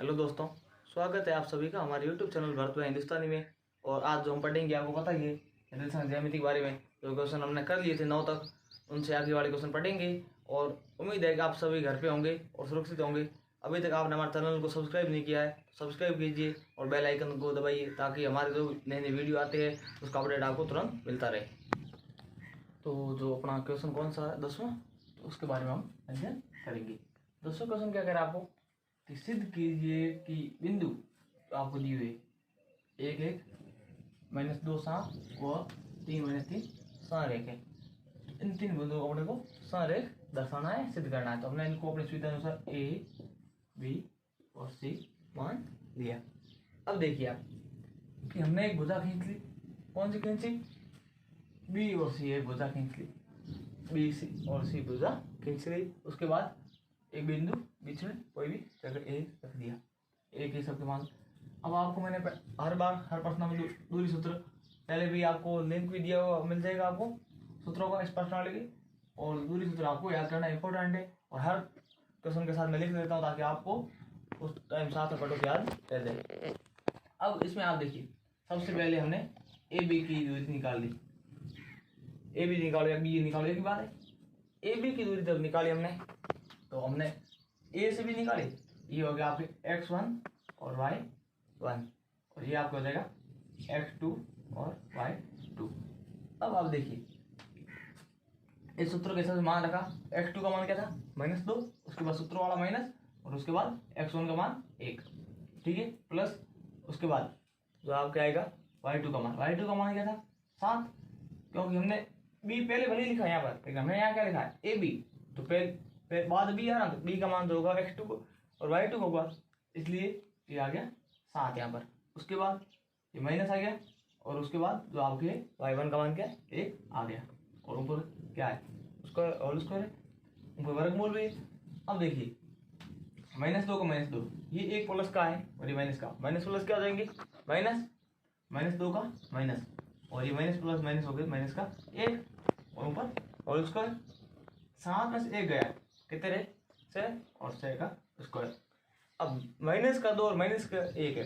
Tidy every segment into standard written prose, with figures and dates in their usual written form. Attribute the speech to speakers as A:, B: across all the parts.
A: Hello दोस्तों, स्वागत है आप सभी का हमारे यूट्यूब चैनल भारत में हिंदुस्तानी में। और आज जो हम पढ़ेंगे आपको पता ही है हिंदुस्तान ज्यामिति के बारे में। जो क्वेश्चन हमने कर लिए थे 9 तक, उनसे आगे वाले क्वेश्चन पढ़ेंगे। और उम्मीद है कि आप सभी घर पे होंगे और सुरक्षित होंगे। अभी तक आपने हमारे चैनल को सब्सक्राइब नहीं किया है तो सब्सक्राइब कीजिए और बेल आइकन को दबाइए ताकि हमारे जो नए नए वीडियो आते हैं उसका अपडेट आपको तुरंत मिलता रहे। तो जो अपना क्वेश्चन कौन सा है 10वां, तो उसके बारे में हम अध्ययन करेंगे। 10वां क्वेश्चन क्या कह रहा है आपको कि सिद्ध कीजिए कि बिंदु आपको दिए हुए 1 1 -2 7 और 3 -3 संरेख है। इन तीन बिंदुओं को अपने को संरेख दर्शाना है, सिद्ध करना है। तो हमने इनको अपनी सुविधा अनुसार ए बी और सी मान लिया। अब देखिए आप कि हमने एक भुजा खींच ली। कौन सी खींची? बी और सी एक भुजा खींच ली। बी सी और सी भुजा खींच ली। उसके बाद एक बिंदु बीच में कोई भी जगह ए रख दिया। एक ही सबके मान। अब आपको मैंने हर बार हर प्रश्न में दूरी सूत्र पहले भी आपको लिंक भी दिया हुआ मिल जाएगा आपको सूत्रों का, इस प्रश्नावली की। और दूरी सूत्र आपको याद करना इंपॉर्टेंट है और हर क्वेश्चन के साथ मैं लिख देता हूँ ताकि आपको उस टाइम साथ में पढ़ो याद रह जाए। अब इसमें आप देखिए, सबसे पहले हमने ए बी की दूरी निकाल ली। ए बी निकालो या बी निकालो, एक ही बात है। ए बी की दूरी जब निकाली हमने तो हमने ए से भी निकाली। ये हो गया आपके x1 और y1 और ये आपको हो जाएगा x2 और y2। अब आप देखिए इस सूत्र के साथ मान रखा। x2 का मान क्या था? -2। उसके बाद सूत्र वाला माइनस और उसके बाद x1 का मान 1, ठीक है, प्लस उसके बाद जो आपके आएगा y2 का मान। y2 का मान क्या था? 7, क्योंकि हमने b पहले भले लिखा है यहाँ पर, लेकिन हमने यहाँ क्या लिखा है? A B. तो पहले बाद बी आ रहा, तो बी का मान जो होगा x2 को और y2 को होगा, इसलिए ये आ गया 7 यहाँ पर। उसके बाद ये माइनस आ गया और उसके बाद जो आपके y1 का मान क्या है? 1 आ गया। और ऊपर क्या है? उसका होल स्क्वायर है, ऊपर वर्गमूल भी है। अब देखिए -2 को -2, ये एक प्लस का है और ये माइनस का। माइनस प्लस क्या हो जाएंगे? -2 का माइनस और ये माइनस प्लस माइनस हो गए माइनस का 1 और ऊपर होल स्क्वायर। 7 में से 1 गया, कितने रहे? 6 और 6 का स्क्वायर। अब माइनस का 2 और माइनस का 1 है,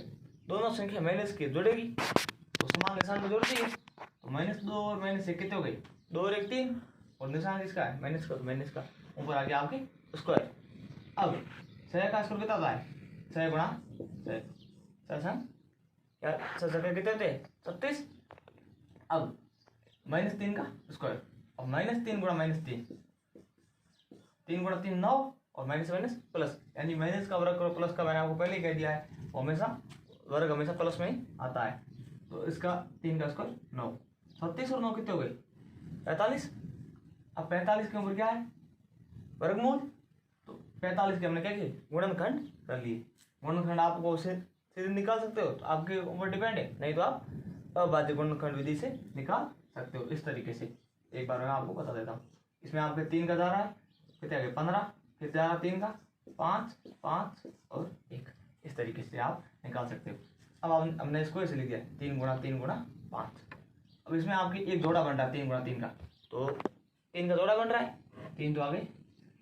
A: दोनों संख्या माइनस की जुड़ेगी तो समान निशान में जोड़ती है। तो -2 और -1 कितने हो गए? 2 और 1 3 और निशान किसका है? माइनस का, तो माइनस का ऊपर आ गया आपके स्क्वायर। अब 6 का स्क्वायर कितना होता है? 6 गुणा 6 क्या 6 कितने थे? 36। अब -3 का स्क्वायर। अब -3 गुणा -3, 3 गुणा 3 9 और माइनस माइनस प्लस, यानी माइनस का वर्ग करो प्लस का। मैंने आपको पहले ही कह दिया है वो हमेशा वर्ग हमेशा प्लस में ही आता है। तो इसका 3 का स्क्वायर 9। 36 और 9 कितने हो गए? 45। अब 45 के ऊपर क्या है? वर्गमूल। तो 45 के हमने क्या किए? गुणनखंड कर लिए। गुणनखंड आपको उसे सीधे निकाल सकते हो, तो आपके ऊपर डिपेंड है, नहीं तो आप अबाध्य गुणनखंड विधि से निकाल सकते हो इस तरीके से। एक बार मैं आपको बता देता हूँ। इसमें आपके 3 का जा रहा है, कितने आ गए? 15, फिर जा रहा 3 का 5 5 और 1। इस तरीके से आप निकाल सकते हो। अब हमने इसको ऐसे लिख दिया 3 गुणा 3 गुणा 5। अब इसमें आपकी एक जोड़ा बन रहा है 3 गुणा 3 का, तो 3 का जोड़ा बन रहा है। 3 तो आ गए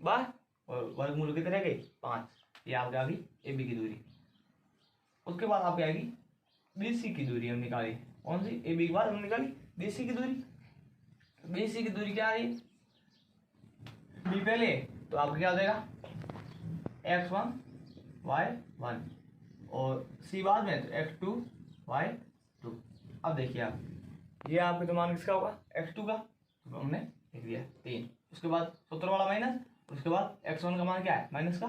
A: बाहर और वर्गमूल कितने रह गए? 5। ये आपके आ गई ए बी की दूरी। उसके बाद आपकी आएगी बी सी की दूरी। हम निकाली कौन सी? ए बी के बाद हमने निकाली बी सी की दूरी। बी सी की दूरी क्या आ रही है? बी पहले तो आपको क्या हो जाएगा? x1 y1 और सी बाद में तो x2 y2। अब देखिए आप, ये आपके तो मान किसका होगा? x2 का, तो हमने लिख दिया 3। उसके बाद सूत्र वाला माइनस, उसके बाद x1 का मान क्या है? माइनस का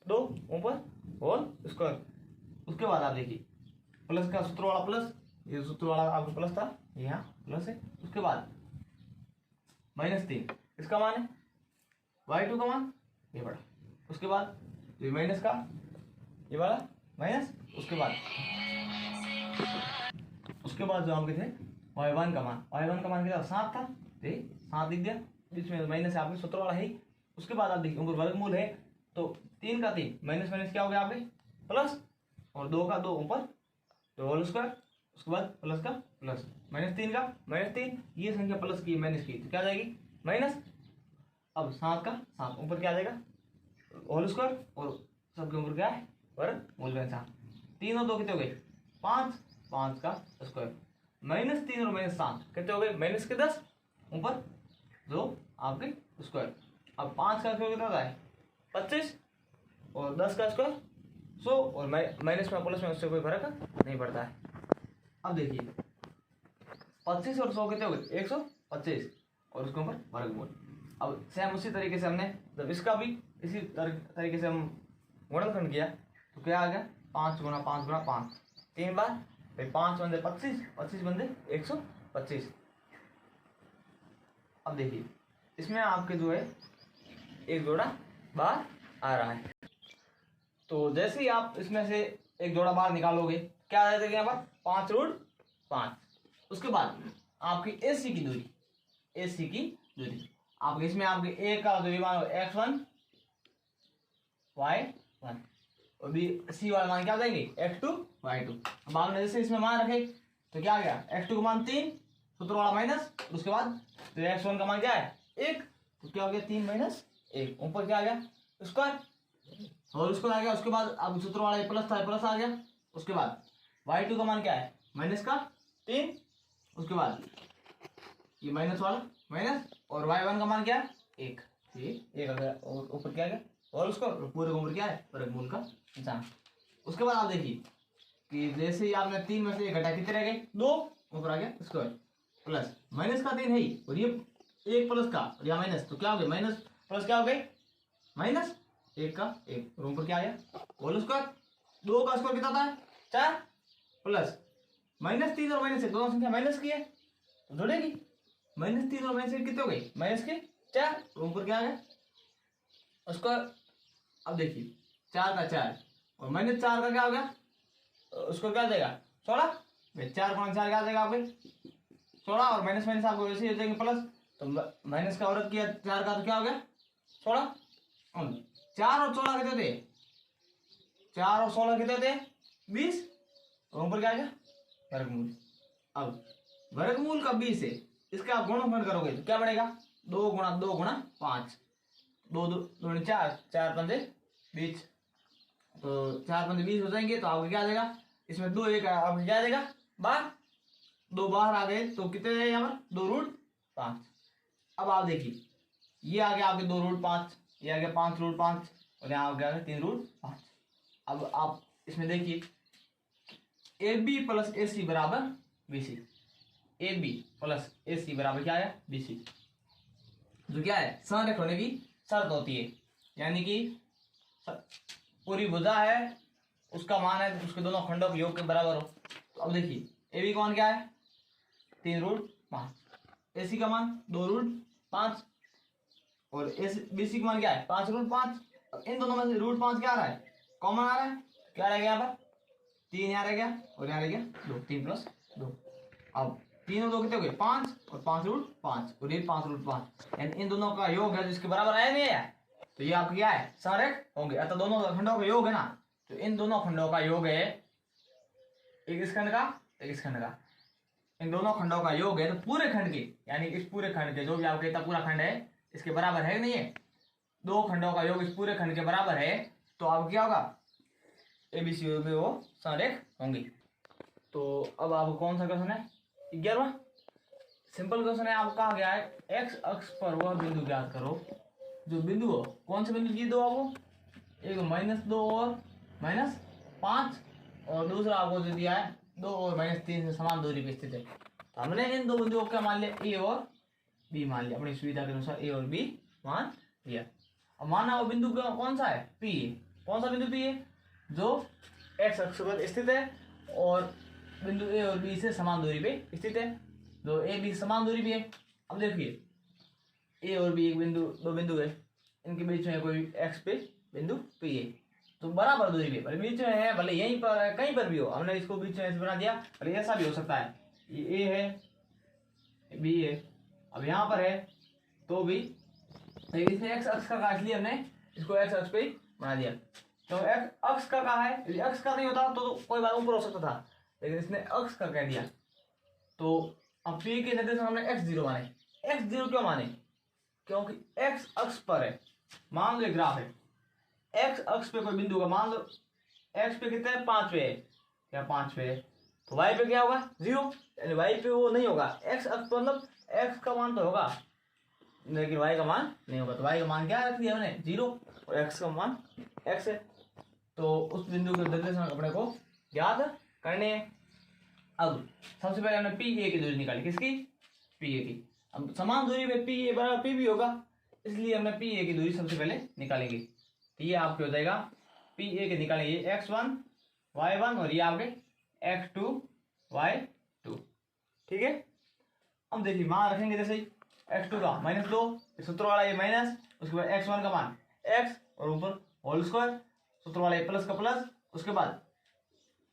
A: 2 ऊपर होल स्क्वायर। उसके बाद आप देखिए प्लस का सूत्र वाला प्लस, ये सूत्र वाला आपका प्लस था, यहाँ प्लस है। उसके बाद -3 इसका मान है, y2 का मान ये बड़ा। उसके बाद ये माइनस का ये वाला माइनस। उसके बाद जो आपके थे y1 का मान, y1 का मान कितना? 7 था, 7 लिख दिया। बीच में माइनस है आपके सूत्र वाला है। उसके बाद आप देखिए ऊपर वर्गमूल है, तो 3 का 3 माइनस माइनस क्या हो गया आपके? प्लस, और 2 का 2 ऊपर तो होल स्क्वायर। उसके बाद प्लस का प्लस, -3 का -3, ये संख्या प्लस की माइनस की तो क्या आ जाएगी? माइनस। अब 7 का 7 ऊपर क्या आ जाएगा? होल स्क्वायर और सबके ऊपर क्या है? वर्गमूल का निशान। 3 और 2 कितने हो गए 5, 5 का स्क्वायर, -3 और -7 कितने हो गए -10 ऊपर जो आपके स्क्वायर। अब 5 का स्क्वायर कितना होता है 25 और 10 का स्क्वायर 100 और माइनस में प्लस में उससे कोई फर्क नहीं पड़ता है। अब देखिए 25 और 100 कितने हो गए 125 और उसके ऊपर वर्गमूल। अब सेम उसी तरीके से हमने जब इसका भी इसी तरीके से हम गुणनखंड किया तो क्या आ गया 5 गुणा 5 गुणा 5 3 बार, फिर 5 बंदे 25, 25 बंदे 125। अब देखिए इसमें आपके जो है एक जोड़ा बाहर आ रहा है, तो जैसे ही आप इसमें से एक जोड़ा बाहर निकालोगे क्या आ जाएगा यहाँ पर 5√5। उसके बाद आपकी AC की दूरी, AC की दूरी आपके इसमें आपके A का दूरी मान x1 y1 और B C वाला मान क्या देंगे x2 y2। अब आपने जैसे इसमें मान रखे तो क्या आ गया x2 का मान 3 सूत्र वाला माइनस, उसके बाद तो x1 का मान क्या है 1 तो क्या हो गया 3 माइनस 1 ऊपर क्या आ गया स्क्वायर और उसको आ गया। उसके बाद अब सूत्र वाला प्लस था प्लस आ गया। उसके बाद y2 का मान क्या है माइनस का 3, उसके बाद ये माइनस वाला माइनस और y1 का मान क्या है 1, ये 1 आ गया और ऊपर क्या आ गया और उसको पूरे ऊपर क्या है वर्गमूल का निशान। उसके बाद आप देखिए कि जैसे ही आपने 3 में से 1 घटा कितने रह गए 2 ऊपर आ गया स्क्वायर प्लस माइनस का 3 है ही और ये 1 प्लस का और यहाँ माइनस तो क्या हो गया माइनस प्लस क्या हो गई माइनस 1 का 1 और ऊपर क्या आ गया होल स्क्वायर। 2 का स्क्वायर कितना होता है 4 प्लस -3 और -1 दोनों संख्या माइनस की है तो जुड़ेगी -3 और -1 कितने हो गए माइनस के 4 और ऊपर क्या आ गया उसका। अब देखिए 4 का 4 और -4 का क्या हो गया उसको क्या देगा 16, 4 गुणा 4 क्या देगा आपके 16 और माइनस माइनस आपको वैसे ही हो जाएंगे प्लस तो माइनस का औरत किया 4 का तो क्या हो गया 16 और 4 और 16 कितने थे 4 और 16 कितने थे 20 और ऊपर क्या आ गया वर्गमूल। अब वर्गमूल का 20 है इसका आप गुणनखंड करोगे तो क्या बढ़ेगा 2 गुणा 2 गुणा 5 2 2 4 4 पंजे 20 तो 4 पंजे 20 हो जाएंगे तो आपको क्या आ जाएगा इसमें 2 1 आपको क्या आ जाएगा बाहर 2 बाहर आ गए तो कितने रहे यहाँ पर 2√5। अब आप देखिए ये आ गया आपके 2√5 ये आ गया 5√5 और यहाँ आ गया 3√5। अब आप इसमें देखिए AB प्लस AC बराबर BC, AB प्लस AC बराबर क्या है BC जो क्या है संरेख होने की शर्त होती है, यानी कि पूरी भुजा है उसका मान है उसके दोनों खंडों के योग के बराबर हो। तो अब देखिए AB का मान क्या है 3√5, AC का मान 2√5 और BC का मान क्या है 5√5। इन दोनों में से √5 क्या आ रहा है कॉमन आ रहा है क्या रह गया यहाँ पर 3 यहाँ रह गया और यहाँ रह गया 2 3 + 2। अब 3 और 2 कितने हो गए 5 और 5√5 और ये 5√5 यानी इन दोनों का योग है जिसके बराबर आया नहीं है तो ये आपका क्या है संरेख होंगे। अतः दोनों खंडों का योग है ना तो इन दोनों खंडों का योग है एक इस खंड का एक इस खंड का, इन दोनों खंडों का योग है तो पूरे खंड के यानी इस पूरे खंड के जो भी आपके इतना पूरा खंड है इसके बराबर है नहीं है, 2 खंडों का योग इस पूरे खंड के बराबर है तो अब क्या होगा ABC में वो संरेख होंगे। तो अब आपको कौन सा क्वेश्चन है 11वां सिंपल क्वेश्चन है। आपको कहा गया है x अक्ष पर वह बिंदु ज्ञात करो जो बिंदु हो कौन से बिंदु दिए दो आपको एक -2 और -5 और दूसरा आपको जो दिया है 2 और -3 से समान दूरी पे स्थित है। तो हमने इन दो बिंदुओं को क्या मान लिया A और B मान लिया अपनी सुविधा के अनुसार A और B मान लिया। अब माना वो बिंदु कौन सा है P है, कौन सा बिंदु P है जो x अक्ष पर स्थित है और बिंदु A और B से समान दूरी पे स्थित है, जो A B समान दूरी पे है। अब देखिए A और B एक बिंदु दो बिंदु है इनके बीच में कोई x पे बिंदु P है तो बराबर दूरी पे भले बीच में है भले यहीं पर है कहीं पर भी हो हमने इसको बीच में ऐसे बना दिया भले ऐसा भी हो सकता है ये A है B है अब यहाँ पर है तो भी इसने x अक्ष का काट लिया हमने इसको x अक्ष पे बना दिया तो अक्ष का कहा है यदि अक्ष का नहीं होता तो कोई बात ऊपर हो सकता था लेकिन इसने अक्ष का कह दिया। तो अब P के निर्देशांक हमने x0 माने, x0 क्यों माने क्योंकि x अक्ष पर है। मान लो ग्राफ है x अक्ष पे कोई बिंदु का मान लो एक्स पे कितना है 5 पे है, क्या 5 पे है, तो वाई पे क्या होगा 0, यानी वाई पे वो नहीं होगा, एक्स तो मतलब एक्स का मान तो होगा लेकिन वाई का मान नहीं होगा, तो वाई का मान क्या रख दिया हमने 0 और एक्स का मान एक्स है। तो उस बिंदु के निर्देशांक अपने को याद करने हैं। अब सबसे पहले हमने पी ए की दूरी निकाली, किसकी, पी ए की। अब समान दूरी पे पी ए बराबर पी बी होगा, इसलिए हमने पी ए की दूरी सबसे पहले निकालेंगे। तो ये आपके हो जाएगा पी ए के निकालेंगे x1 y1 और ये आपके x2 y2, ठीक है। हम देखिए मान रखेंगे जैसे ही x2 का -2, सूत्र वाला ये माइनस, उसके बाद x1 का मान x और ऊपर होल स्क्वायर, सूत्र वाला ये प्लस का प्लस, उसके बाद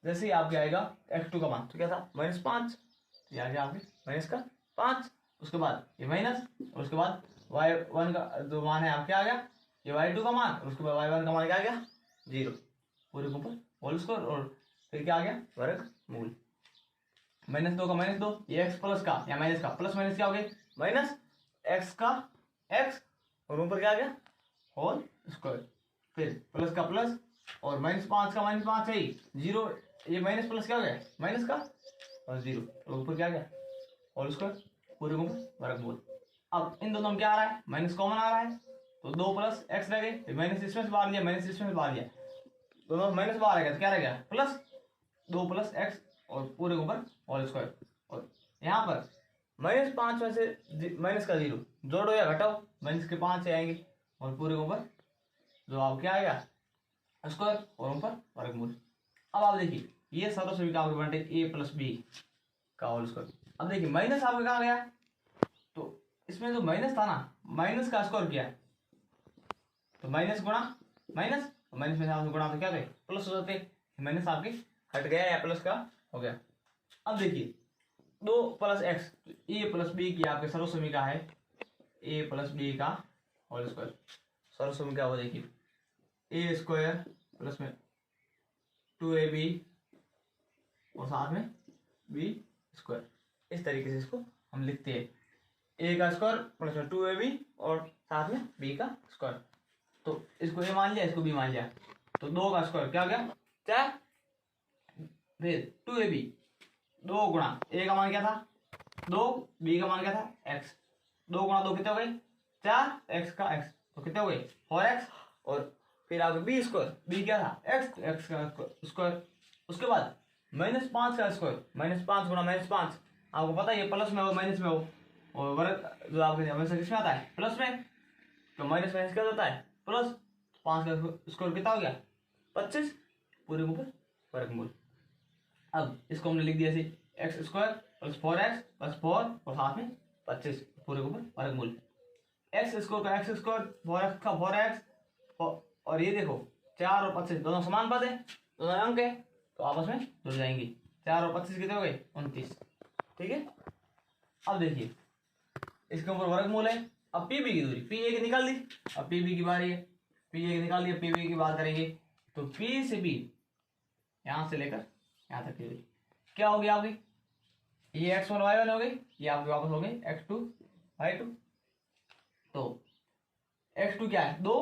A: जैसे ही आपके आएगा x2 का मान तो क्या था -5, तो ये आ गया आपके -5, उसके बाद ये माइनस और उसके बाद y1 का जो मान है आपके आ गया ये y2 का मान और उसके बाद y1 का मान क्या आ गया 0, पूरे के ऊपर होल स्क्वायर और फिर क्या आ गया वर्गमूल। -2 का -2, ये x प्लस का या माइनस का प्लस माइनस क्या हो गया माइनस x का x और ऊपर क्या आ गया होल स्क्वायर, फिर प्लस का प्लस और -5 का -5 है 0, ये माइनस प्लस क्या हो गया माइनस का और 0 और ऊपर क्या आ गया होल स्क्वायर, पूरे के ऊपर वर्गमूल। अब इन दोनों में क्या आ रहा है माइनस कॉमन आ रहा है, तो 2 + x रह गए, माइनस इसमें से बाहर लिया, माइनस इसमें से बाहर लिया, दोनों माइनस बाहर आ गया तो क्या रह गया प्लस 2 + x और पूरे के ऊपर होल स्क्वायर। और यहाँ पर -5 में से माइनस का 0 जोड़ो या घटाओ, माइनस के 5 से आएंगे और पूरे के ऊपर जो आप क्या आएगा स्क्वायर और ऊपर वर्गमूल। अब आप देखिए ये सर्व समीकरण आपके बनते a + b का होल स्क्वायर। अब देखिए माइनस आपका कहाँ गया, तो इसमें जो माइनस था ना माइनस का स्क्वायर किया तो माइनस गुणा माइनस, माइनस में से आपने गुणा तो क्या गए प्लस हो जाते, माइनस आपके हट गया या प्लस का हो गया। अब देखिए 2 + x, a + b की आपके सर्व समीकरण है a + b का होल स्क्वायर, सर्व समीकरण वो देखिए a² प्लस में 2ab और साथ में b², इस तरीके से इसको हम लिखते हैं, a का स्क्वायर प्लस में 2ab और साथ में b का स्क्वायर। तो इसको a मान लिया, इसको b मान लिया, तो 2 का स्क्वायर क्या हो गया 4, फिर 2ab 2 गुणा a का मान क्या था 2, b का मान क्या था x, 2 गुणा 2 कितने हो गए 4, x का x तो कितने हो गए 4x, और फिर आगे b² b क्या था x का स्क्वायर, उसके बाद -5 का स्क्वायर, -5 गुणा -5 आपको पता है ये प्लस में हो माइनस में हो, और वर्ग जो आपके हमेशा किसमें आता है प्लस में, तो माइनस माइनस क्या होता है प्लस, 5 का स्क्वायर कितना हो गया 25, पूरे के ऊपर वर्गमूल। अब इसको हमने लिख दिया ऐसे x² + 4x + 4 और साथ में 25 पूरे के ऊपर वर्गमूल। x² का x², 4x का 4x और ये देखो 4 और 25 दोनों समान पद है, दोनों अंक है तो आपस में जुड़ जाएंगे, 4 और 25 कितने हो गए 29, ठीक है। अब देखिए इसके ऊपर वर्गमूल है, अब पी बी की दूरी पी ए की निकाल दी, अब पी बी की बारी है, पी ए की निकाल दी, पी बी की बात करेंगे तो पी से बी यहां से लेकर यहां तक की दूरी क्या होगी आपकी, ये x1 y1 हो गई, ये आपके वापस हो गई x2 y2, तो x2 क्या है 2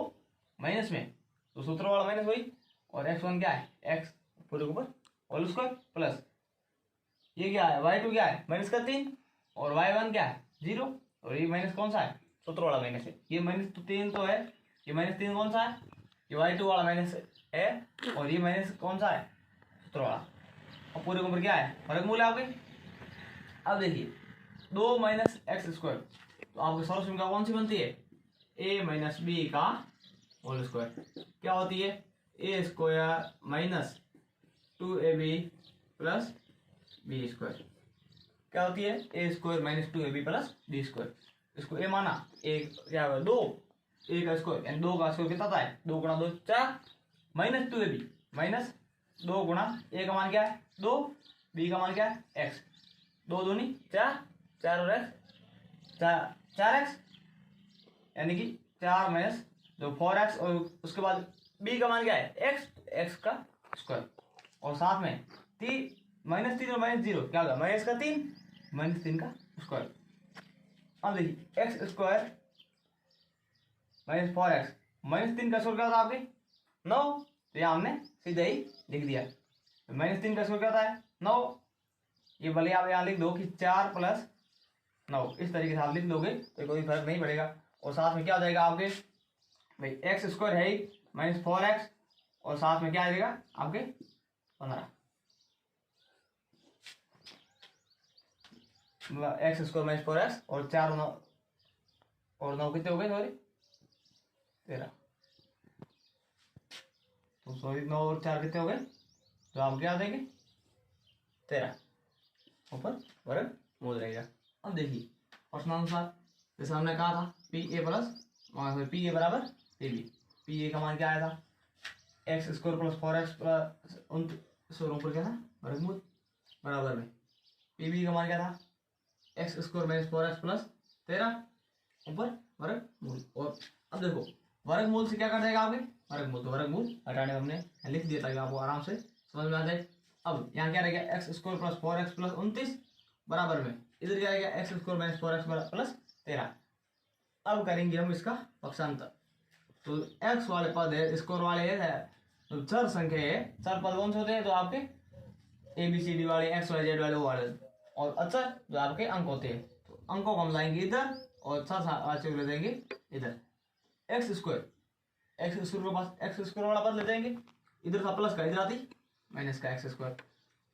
A: माइनस में तो सूत्र वाला माइनस हुई, और x1 क्या है x पूरे के ऊपर होल स्क्वायर प्लस ये क्या है y2 क्या है -3 और y1 क्या है 0, और ये माइनस कौन सा है सूत्र वाला माइनस है, ये -3 तो है, ये -3 कौन सा है ये y2 वाला माइनस है, और ये माइनस कौन सा है सूत्र वाला, और पूरे के ऊपर क्या है वर्गमूल है आपके। अब देखिए 2 - x² तो आपके सर्व समीकरण कौन सी बनती है a - b का होल स्क्वायर, क्या होती है a² - 2ab + b², क्या होती है a² - 2ab + b², इसको a माना, a क्या है 2, a का स्क्वायर यानी 2 का स्क्वायर कितना आता है 2 गुणा 2 4 -2ab माइनस 2 गुणा a का मान क्या है 2, b का मान क्या है x, 2 दूनी 4, 4 और x 4x यानी कि 4 माइनस जो 4x और उसके बाद b का मान क्या है x का स्क्वायर, और साथ में -3 और -0 क्या होगा -3 -3 का स्क्वायर। अब देखिए x² - 4x -3 का स्क्वायर क्या था आपके 9, तो यहाँ हमने सीधा ही लिख दिया। -3 का स्क्वायर क्या होता है 9। ये भले आप यहाँ लिख दो कि 4 + 9, इस तरीके से आप लिख दोगे तो कोई फर्क नहीं पड़ेगा। और साथ में क्या हो जाएगा आपके भाई x² है ही -4x, और साथ में क्या आ जाएगा आपके 15, मतलब x² - 4x, और 4 9 और 9 कितने हो गए सॉरी 13, तो सॉरी 9 और 4 कितने हो गए, तो आप क्या देंगे 13, ऊपर वर्गमूल रहेगा। अब देखिए प्रश्नानुसार जैसे हमने कहा था PA बराबर PB, PA का मान क्या आया था x² + 4x ऊपर क्या था वर्गमूल बराबर में PB का मान क्या था x² - 4x + 13 ऊपर वर्गमूल। और अब देखो वर्गमूल से क्या कर देगा आपके वर्गमूल, तो वर्गमूल हटाने हमने लिख दिया ताकि आपको आराम से समझ में आ जाए। अब यहाँ क्या रहेगा x² + 4x + 29 बराबर में इधर क्या रहेगा x² - 4x + 13। अब करेंगे हम इसका पक्षांतर, तो x वाले पद है स्क्वायर वाले है तो चर संख्या है, चर पद कौन से होते हैं तो आपके ABCD वाले x y z वाले वो वाले, और अचर जो आपके अंक होते हैं तो अंकों को हम लाएंगे इधर और चर ले देंगे इधर। x² के पास x² वाला पद ले देंगे, इधर था प्लस का इधर आती माइनस का x²,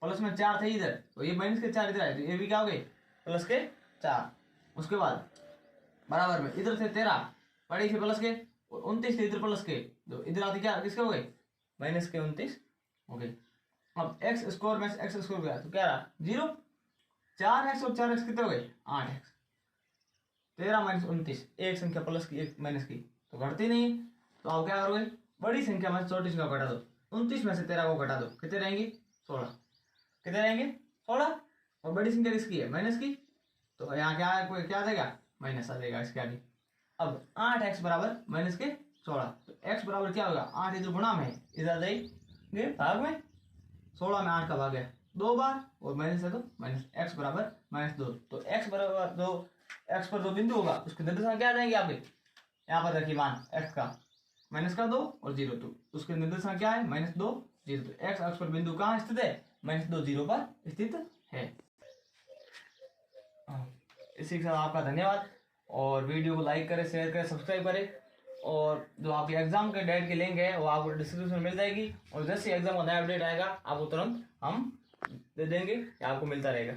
A: प्लस में 4 थे इधर तो ये माइनस के 4 इधर आए तो ये भी क्या हो गए प्लस के 4। उसके बाद बराबर में इधर थे 13 पड़े थे प्लस के, और 29 थे इधर प्लस के, तो इधर आते क्या किसके हो गए माइनस के 29 हो गए। अब x² में x² गया तो क्या रहा 0, 4x और 4x कितने हो गए 8x, 13 - 29 एक संख्या प्लस की एक माइनस की तो घटती नहीं है, तो आप क्या करोगे बड़ी संख्या में छोटी संख्या को घटा दो, 29 में से 13 को घटा दो कितने रहेंगे 16, कितने रहेंगे 16, और बड़ी संख्या किसकी है माइनस की, तो यहाँ क्या है कोई क्या आ जाएगा माइनस आ जाएगा इसके आगे। अब 8x बराबर माइनस के 16, तो x बराबर क्या होगा 8 इधर गुणा में इधर देंगे भाग में, 16 में 8 का भाग है 2 बार और माइनस है तो माइनस x बराबर -2, तो x बराबर 2, x पर जो बिंदु होगा उसके निर्देशांक क्या आ जाएंगे आपके, यहाँ पर रखिए मान x का -2 और 0, तो उसके निर्देशांक क्या है -2 0, तो x अक्ष पर बिंदु कहाँ स्थित है -2 0 पर स्थित है। इसी के साथ आपका धन्यवाद, और वीडियो को लाइक करें शेयर करें सब्सक्राइब करें, और जो आपके एग्जाम के डेट की लिंक है वो आपको डिस्क्रिप्शन में मिल जाएगी, और जैसे एग्जाम का नया अपडेट आएगा आपको तुरंत हम दे देंगे, आपको मिलता रहेगा।